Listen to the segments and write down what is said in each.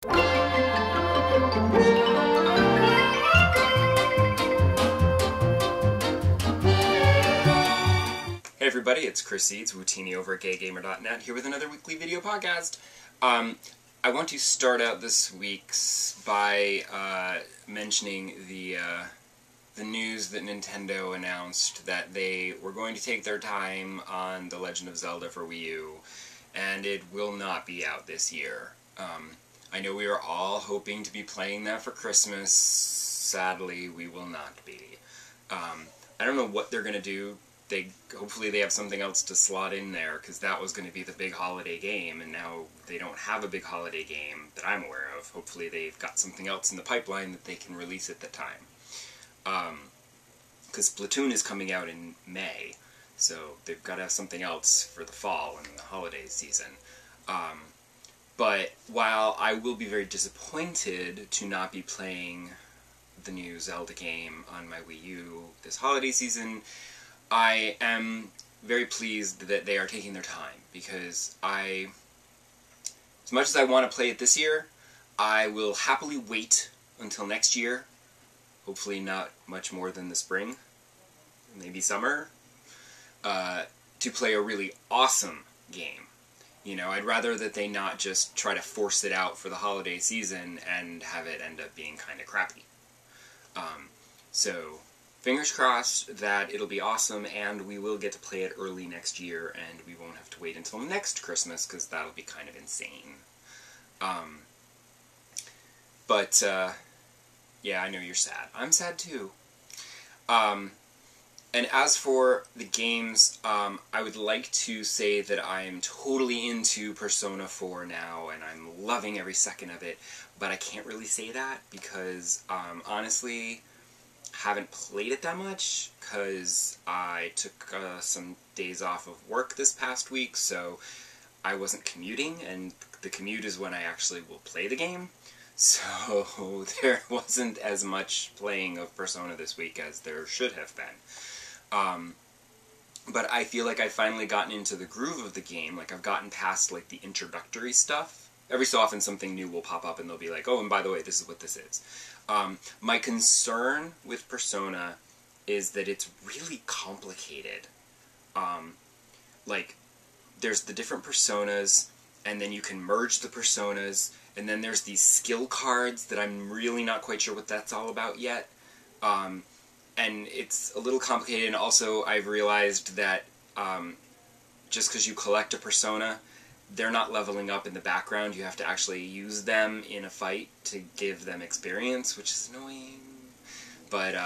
Hey everybody, it's Chris Seeds, Wootini over at GayGamer.net, here with another weekly video podcast. I want to start out this week's by mentioning the news that Nintendo announced that they were going to take their time on The Legend of Zelda for Wii U, and it will not be out this year. I know we were all hoping to be playing that for Christmas. Sadly, we will not be. I don't know what they're going to do. Hopefully they have something else to slot in there, because that was going to be the big holiday game, and now they don't have a big holiday game that I'm aware of. Hopefully they've got something else in the pipeline that they can release at the time. Because Splatoon is coming out in May, so they've got to have something else for the fall and the holiday season. But while I will be very disappointed to not be playing the new Zelda game on my Wii U this holiday season, I am very pleased that they are taking their time, because as much as I want to play it this year, I will happily wait until next year, hopefully not much more than the spring, maybe summer, to play a really awesome game. You know, I'd rather that they not just try to force it out for the holiday season and have it end up being kind of crappy. So, fingers crossed that it'll be awesome, and we will get to play it early next year, and we won't have to wait until next Christmas, because that'll be kind of insane. Yeah, I know you're sad. I'm sad too. And as for the games, I would like to say that I'm totally into Persona 4 now, and I'm loving every second of it, but I can't really say that, because, honestly, haven't played it that much, because I took some days off of work this past week, so I wasn't commuting, and the commute is when I actually will play the game, so there wasn't as much playing of Persona this week as there should have been. But I feel like I've finally gotten into the groove of the game. Like, I've gotten past, like, the introductory stuff. Every so often something new will pop up and they'll be like, oh, and by the way, this is what this is. My concern with Persona is that it's really complicated. Like, there's the different personas, and then you can merge the personas, and then there's these skill cards that I'm really not quite sure what that's all about yet. And it's a little complicated, and also I've realized that just because you collect a persona, they're not leveling up in the background. You have to actually use them in a fight to give them experience, which is annoying. But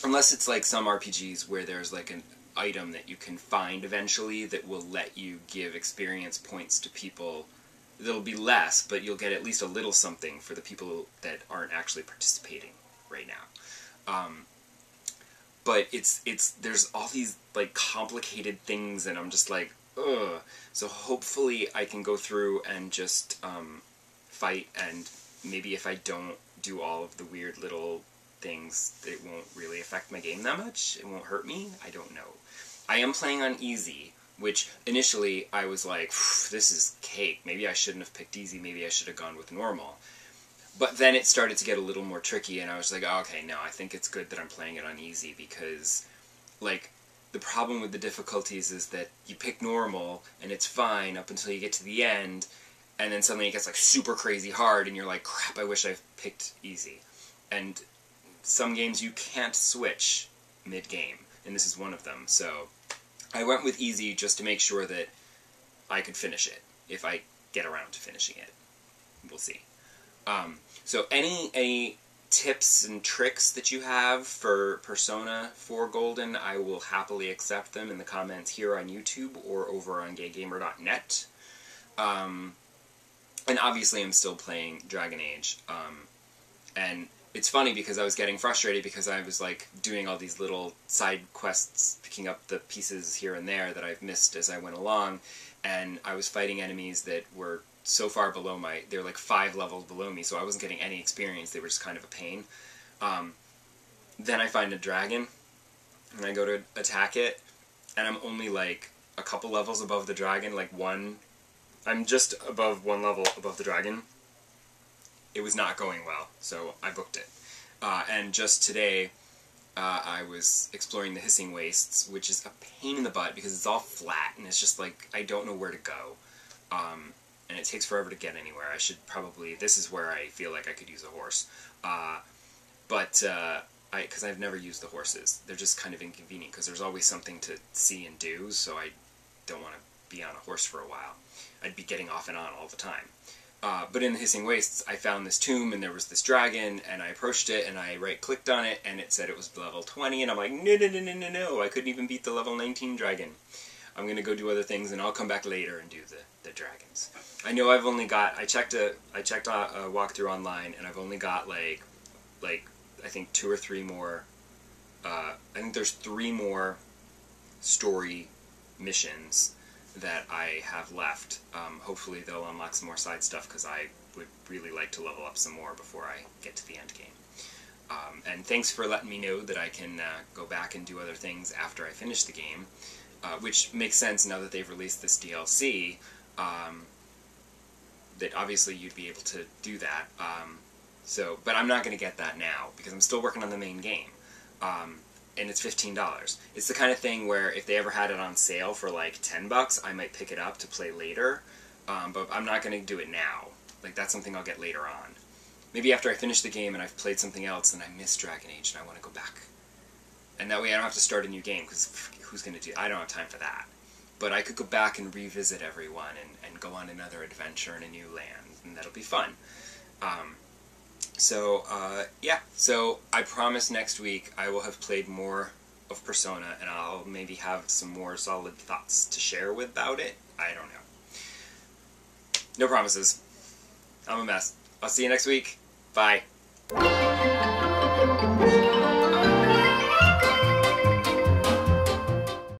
unless it's like some RPGs where there's like an item that you can find eventually that will let you give experience points to people, there'll be less, but you'll get at least a little something for the people that aren't actually participating right now. But there's all these, like, complicated things, and I'm just like, ugh. So hopefully I can go through and just, fight, and maybe if I don't do all of the weird little things, it won't really affect my game that much. It won't hurt me. I don't know. I am playing on easy, which initially I was like, this is cake. Maybe I shouldn't have picked easy. Maybe I should have gone with normal. But then it started to get a little more tricky, and I was like, oh, okay, no, I think it's good that I'm playing it on easy, because, like, the problem with the difficulties is that you pick normal, and it's fine up until you get to the end, and then suddenly it gets, like, super crazy hard, and you're like, crap, I wish I picked easy. And some games you can't switch mid-game, and this is one of them, so I went with easy just to make sure that I could finish it, if I get around to finishing it. We'll see. So any tips and tricks that you have for Persona 4 Golden, I will happily accept them in the comments here on YouTube or over on GayGamer.net. And obviously I'm still playing Dragon Age. And it's funny because I was getting frustrated because I was like doing all these little side quests, picking up the pieces here and there that I've missed as I went along, and I was fighting enemies that were so far below they're like 5 levels below me, so I wasn't getting any experience. They were just kind of a pain. Then I find a dragon, and I go to attack it, and I'm only like a couple levels above the dragon, like I'm just above 1 level above the dragon, it was not going well, so I booked it. And just today, I was exploring the Hissing Wastes, which is a pain in the butt because it's all flat, and it's just like, I don't know where to go. And it takes forever to get anywhere. I should probably, this is where I feel like I could use a horse. Because I've never used the horses. They're just kind of inconvenient because there's always something to see and do, so I don't want to be on a horse for a while. I'd be getting off and on all the time. But in the Hissing Wastes, I found this tomb, and there was this dragon, and I approached it, and I right-clicked on it, and it said it was level 20, and I'm like, no, I couldn't even beat the level 19 dragon. I'm going to go do other things, and I'll come back later and do the dragons. I know I've only got, I checked a walkthrough online, and I've only got, like I think 2 or 3 more, I think there's 3 more story missions that I have left. Hopefully they'll unlock some more side stuff, because I would really like to level up some more before I get to the end game. And thanks for letting me know that I can go back and do other things after I finish the game, which makes sense now that they've released this DLC, that obviously you'd be able to do that. But I'm not going to get that now, because I'm still working on the main game. And it's $15. It's the kind of thing where if they ever had it on sale for like $10, I might pick it up to play later, but I'm not going to do it now. Like, that's something I'll get later on. Maybe after I finish the game and I've played something else and I miss Dragon Age and I want to go back. And that way I don't have to start a new game, because who's going to do... I don't have time for that. But I could go back and revisit everyone and go on another adventure in a new land, and that'll be fun. Yeah, so I promise next week I will have played more of Persona, and I'll maybe have some more solid thoughts to share about it. I don't know. No promises. I'm a mess. I'll see you next week. Bye.